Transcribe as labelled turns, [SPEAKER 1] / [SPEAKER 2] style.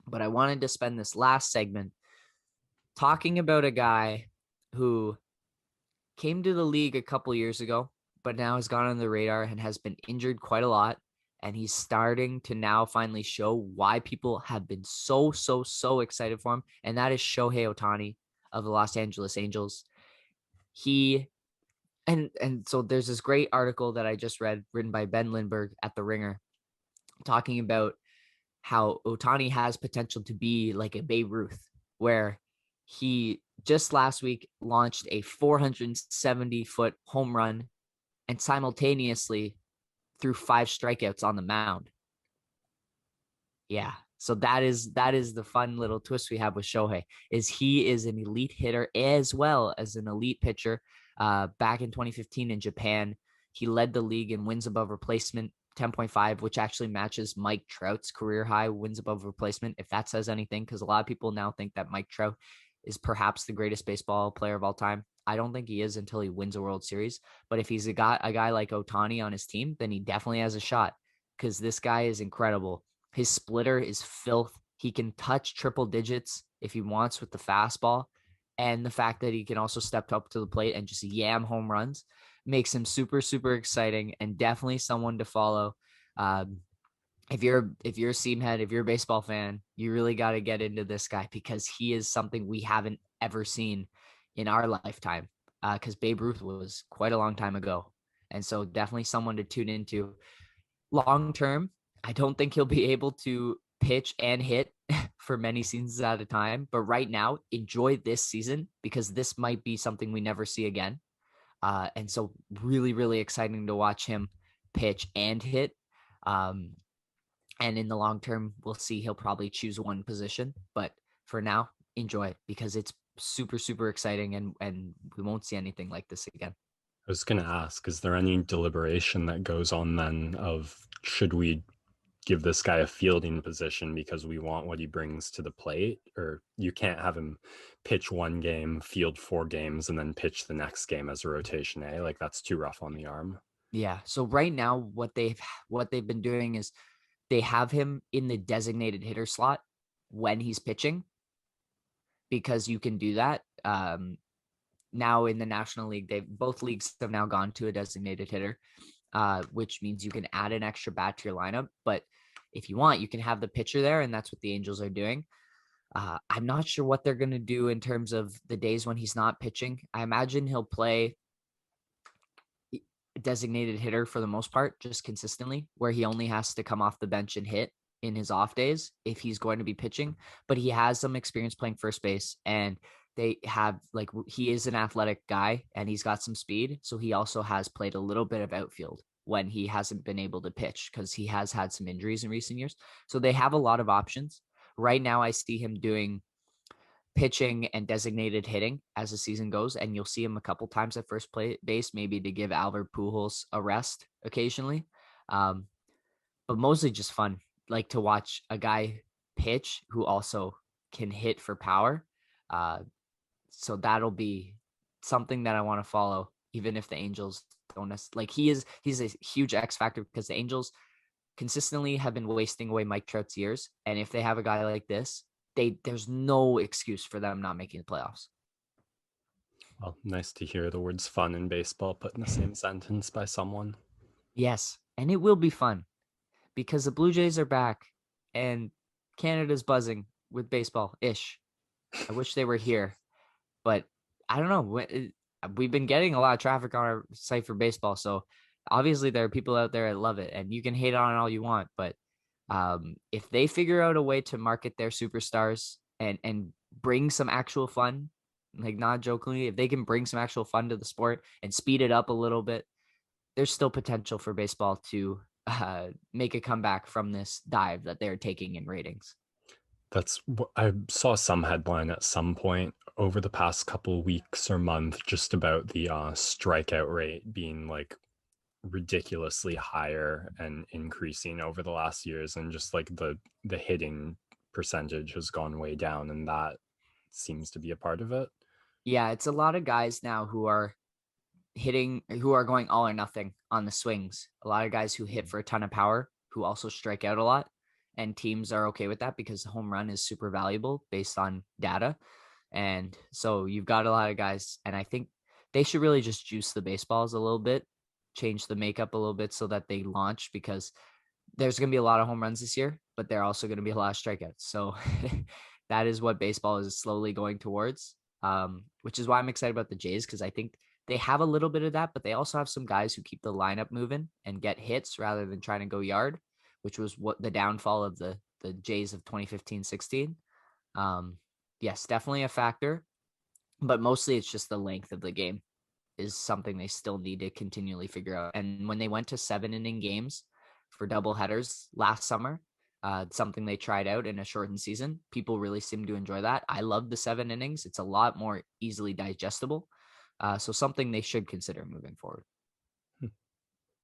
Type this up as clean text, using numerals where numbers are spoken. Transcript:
[SPEAKER 1] But I wanted to spend this last segment talking about a guy who came to the league a couple years ago, but now has gone on the radar and has been injured quite a lot. And he's starting to now finally show why people have been so excited for him. And that is Shohei Ohtani of the Los Angeles Angels. He and so there's this great article that I just read written by Ben Lindbergh at The Ringer talking about how Ohtani has potential to be like a Babe Ruth, where he just last week launched a 470-foot home run and simultaneously threw 5 strikeouts on the mound. Yeah. So that is the fun little twist we have with Shohei is he is an elite hitter as well as an elite pitcher. Back in 2015 in Japan, he led the league in wins above replacement 10.5, which actually matches Mike Trout's career high wins above replacement, if that says anything, because a lot of people now think that Mike Trout is perhaps the greatest baseball player of all time. I don't think he is until he wins a World Series. But if he's a guy like Ohtani on his team, then he definitely has a shot because this guy is incredible. His splitter is filth. He can touch triple digits if he wants with the fastball. And the fact that he can also step up to the plate and just yam home runs makes him super exciting and definitely someone to follow. If you're a seam head, if you're a baseball fan, you really got to get into this guy because he is something we haven't ever seen in our lifetime. Because Babe Ruth was quite a long time ago, and so definitely someone to tune into. Long term, I don't think he'll be able to pitch and hit for many seasons at a time. But right now, enjoy this season because this might be something we never see again. And so really exciting to watch him pitch and hit. And in the long term, we'll see he'll probably choose one position. But for now, enjoy it because it's super exciting and we won't see anything like this again.
[SPEAKER 2] I was going to ask, is there any deliberation that goes on then of should we give this guy a fielding position because we want what he brings to the plate? Or you can't have him pitch one game, field 4 games, and then pitch the next game as a rotation, eh? Like that's too rough on the arm.
[SPEAKER 1] Yeah. So right now, what they've been doing is they have him in the designated hitter slot when he's pitching because you can do that. Now in the National League, both leagues have now gone to a designated hitter, which means you can add an extra bat to your lineup. But if you want, you can have the pitcher there, and that's what the Angels are doing. I'm not sure what they're going to do in terms of the days when he's not pitching. I imagine he'll play designated hitter for the most part, just consistently, where he only has to come off the bench and hit in his off days if he's going to be pitching. But he has some experience playing first base, and they have he is an athletic guy and he's got some speed. So he also has played a little bit of outfield when he hasn't been able to pitch because he has had some injuries in recent years. So they have a lot of options. Right now, I see him doing pitching and designated hitting as the season goes, and you'll see him a couple times at first base, maybe to give Albert Pujols a rest occasionally. But mostly just fun, like to watch a guy pitch who also can hit for power. So that'll be something that I want to follow, even if the Angels don't like he's a huge X factor because the Angels consistently have been wasting away Mike Trout's years. And if they have a guy like this, there's no excuse for them not making the playoffs.
[SPEAKER 2] Well, nice to hear the words fun and baseball put in the same sentence by someone.
[SPEAKER 1] Yes, and it will be fun because the Blue Jays are back and Canada's buzzing with baseball-ish. I wish they were here, but I don't know. We've been getting a lot of traffic on our site for baseball, so obviously there are people out there that love it, and you can hate on it all you want, but if they figure out a way to market their superstars and bring some actual fun, like not jokingly, if they can bring some actual fun to the sport and speed it up a little bit, there's still potential for baseball to make a comeback from this dive that they're taking in ratings.
[SPEAKER 2] That's what I saw some headline at some point over the past couple weeks or month just about the strikeout rate being like ridiculously higher and increasing over the last years, and just like the hitting percentage has gone way down, and that seems to be a part of it.
[SPEAKER 1] Yeah, it's a lot of guys now who are going all or nothing on the swings. A lot of guys who hit for a ton of power who also strike out a lot. and teams are okay with that because the home run is super valuable based on data. And so you've got a lot of guys, and I think they should really just juice the baseballs a little bit, change the makeup a little bit so that they launch, because there's going to be a lot of home runs this year, but there are also going to be a lot of strikeouts. So that is what baseball is slowly going towards, which is why I'm excited about the Jays, because I think they have a little bit of that, but they also have some guys who keep the lineup moving and get hits rather than trying to go yard, which was what the downfall of the Jays of 2015-16. Yes, definitely a factor, but mostly it's just the length of the game is something they still need to continually figure out. And when they went to 7-inning games for double headers last summer, something they tried out in a shortened season, people really seem to enjoy that. I love the 7 innings. It's a lot more easily digestible. So something they should consider moving forward.